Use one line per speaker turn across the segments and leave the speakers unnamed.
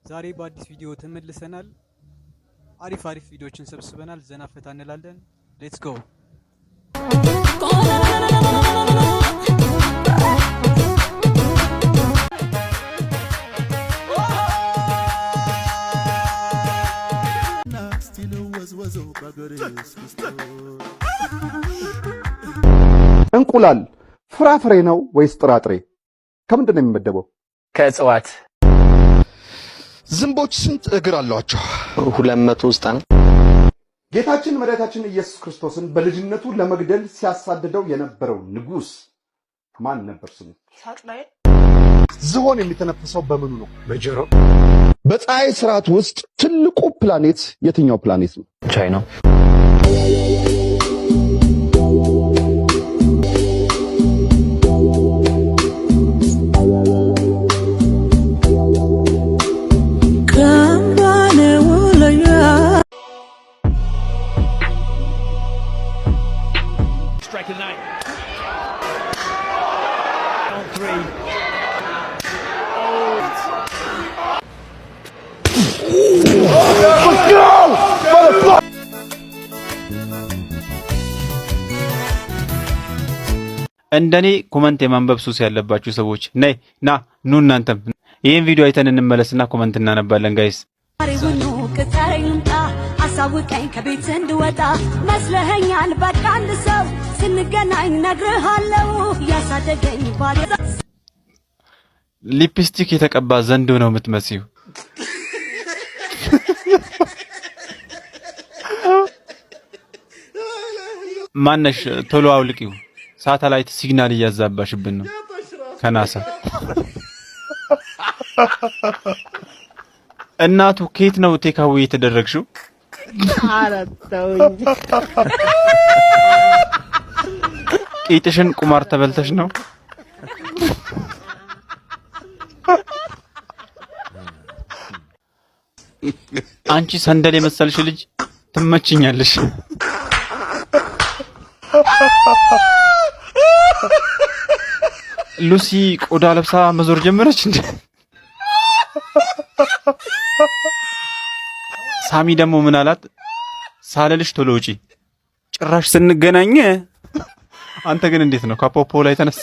ዛሬ በአዲስ ቪዲዮ ተመልሰናል። አሪፍ ቪዲዮችን ሰብስበናል። ዘና ፈታ እንላለን። ሌትስ ጎ።
እንቁላል ፍራፍሬ ነው ወይስ ጥራጥሬ? ከምንድን ነው የሚመደበው?
ከእጽዋት።
ዝንቦች ስንት እግር አሏቸው?
290።
ጌታችን መድኃኒታችን ኢየሱስ ክርስቶስን በልጅነቱ ለመግደል ሲያሳድደው የነበረው ንጉስ ማን ነበር ስሙ?
ሳጥናኤል።
ዝሆን የሚተነፍሰው በምኑ ነው?
በጆሮ።
በፀሐይ ስርዓት ውስጥ ትልቁ ፕላኔት የትኛው ፕላኔት ነው?
ቻይና።
እንደኔ ኮሜንት የማንበብ ሱስ ያለባችሁ ሰዎች ኑ እናንተም ይሄን ቪዲዮ አይተን እንመለስና ኮሜንት እናነባለን ጋይስ።
አሪሁኑ ከተረኝታ አሳውቀኝ ከቤት እንድወጣ መስለኸኛል በቃ አንድ ሰው ስንገናኝ ነግርሃለሁ ያሳደገኝ ባለ
ሊፕስቲክ የተቀባ ዘንዶ ነው የምትመስዩ። ማነሽ ቶሎ አውልቂው። ሳተላይት ሲግናል እያዛባሽብን ነው ከናሳ። እናቱ ኬት ነው ቴካዊ የተደረግሽው? አራታውኝ ቂጥሽን ቁማር ተበልተሽ ነው? አንቺ ሰንደል የመሰልሽ ልጅ ትመችኛለሽ። ሉሲ ቆዳ ለብሳ መዞር ጀመረች እንዴ? ሳሚ ደግሞ ምን አላት? ሳለልሽ ቶሎ ውጪ። ጭራሽ ስንገናኝ አንተ ግን እንዴት ነው ካፖፖ ላይ ተነሳ?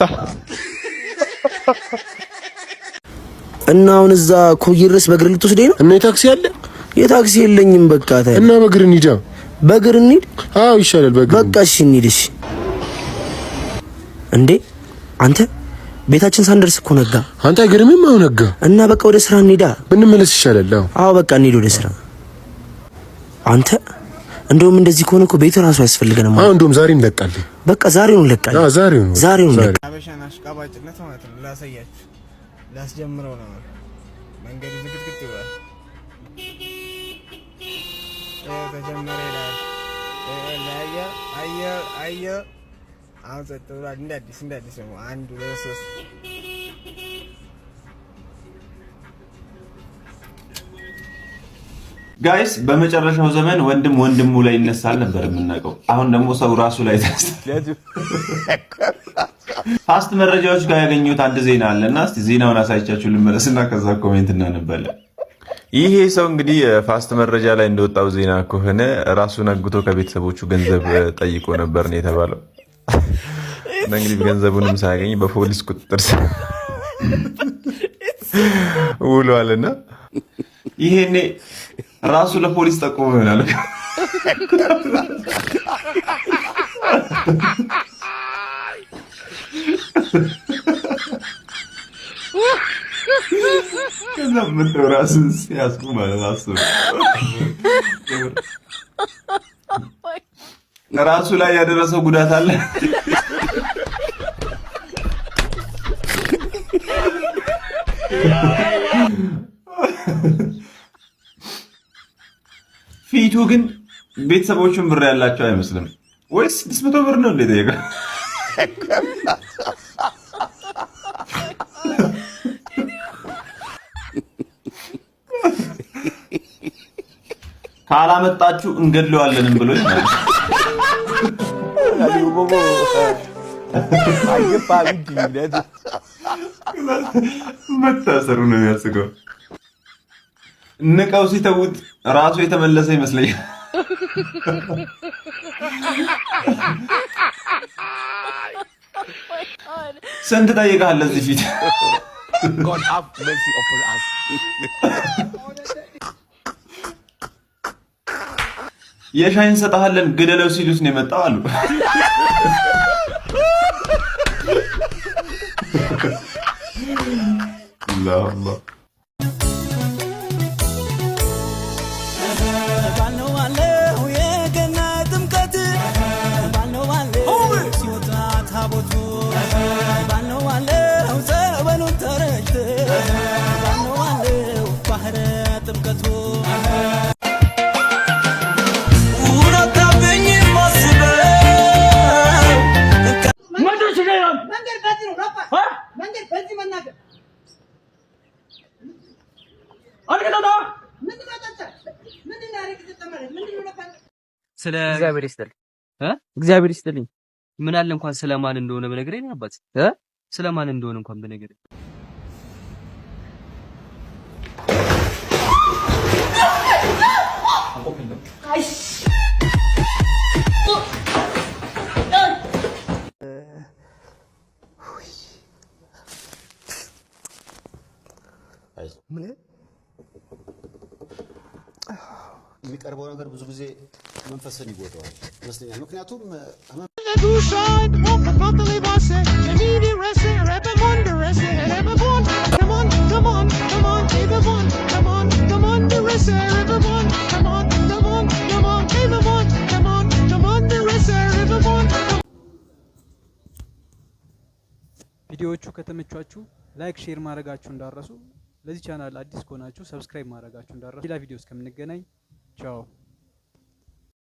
እና አሁን እዛ ኮይርስ በእግር ልትወስደኝ ነው?
እና የታክሲ አለ?
የታክሲ የለኝም። በቃ ታይ
እና በእግር እንሂድ።
በእግር እንሂድ?
አዎ ይሻላል በእግር።
በቃ እሺ እንሂድ። እሺ እንዴ አንተ ቤታችን ሳንደርስ እኮ ነጋ።
አንተ አይገርምም? አሁን ነጋ
እና በቃ ወደ ስራ እንሂዳ።
ብንመለስ ይሻላል።
አዎ በቃ እንሂድ ወደ ስራ። አንተ እንደውም እንደዚህ ከሆነ እኮ ቤት ራሱ ያስፈልገናል።
አዎ እንደውም ዛሬ እንለቃለን።
በቃ ዛሬው እንለቃለን።
አዎ ዛሬው
እንለቃለን።
አበሻን አሽቃባጭነት ማለት ነው። ላሳያችሁ፣ ላስጀምረው ነው። መንገዱ ዝግትግት ይላል። ተጀመረ ይላል። አየ አሁን ጸጥ ብሏል። እንደ አዲስ ነው። 1 2 3
ጋይስ በመጨረሻው ዘመን ወንድም ወንድሙ ላይ ይነሳል ነበር የምናውቀው። አሁን ደግሞ ሰው ራሱ ላይ ተነስቷል። ፋስት መረጃዎች ጋር ያገኙት አንድ ዜና አለና እስቲ ዜናውን አሳይቻችሁ ልመለስና ከዛ ኮሜንት እናነባለን። ይሄ ሰው እንግዲህ ፋስት መረጃ ላይ እንደወጣው ዜና ከሆነ ራሱን አግቶ ከቤተሰቦቹ ገንዘብ ጠይቆ ነበር ነው የተባለው። እንግዲህ ገንዘቡንም ሳያገኝ በፖሊስ ቁጥጥር ስር ውሏልና ይሄኔ ራሱ ለፖሊስ ጠቆመ ይሆናል። ከዛ ምን ራስን ሲያስቁ ማለት አስቡ። ራሱ ላይ ያደረሰው ጉዳት አለ። ፊቱ ግን ቤተሰቦቹን ብር ያላቸው አይመስልም። ወይስ 600 ብር ነው እንዴ ጠየቀው? ካላመጣችሁ እንገድለዋለንም ብሎ ይላል። መታሰሩ ነው የሚያስገው። ንቀው ሲተውት ራሱ የተመለሰ ይመስለኛል። ስንት ጠይቀሃል ለዚህ ፊት? የሻይ እንሰጥሃለን ግደለው ሲሉስ ነው የመጣው አሉ። አላህ
ስለ እግዚአብሔር ይስጥልኝ ምን አለ እንኳን ስለማን እንደሆነ በነገረኝ አባት ስለማን እንደሆነ እንኳን በነገረኝ
ምን የሚቀርበው ነገር ብዙ ጊዜ መንፈስን ይጎዳዋል ይመስለኛል። ምክንያቱም
ቪዲዮዎቹ ከተመቻችሁ ላይክ ሼር ማድረጋችሁ እንዳረሱ ለዚህ ቻናል አዲስ ከሆናችሁ ሰብስክራይብ ማድረጋችሁ እንዳረሱ ሌላ ቪዲዮ እስከምንገናኝ ቻው።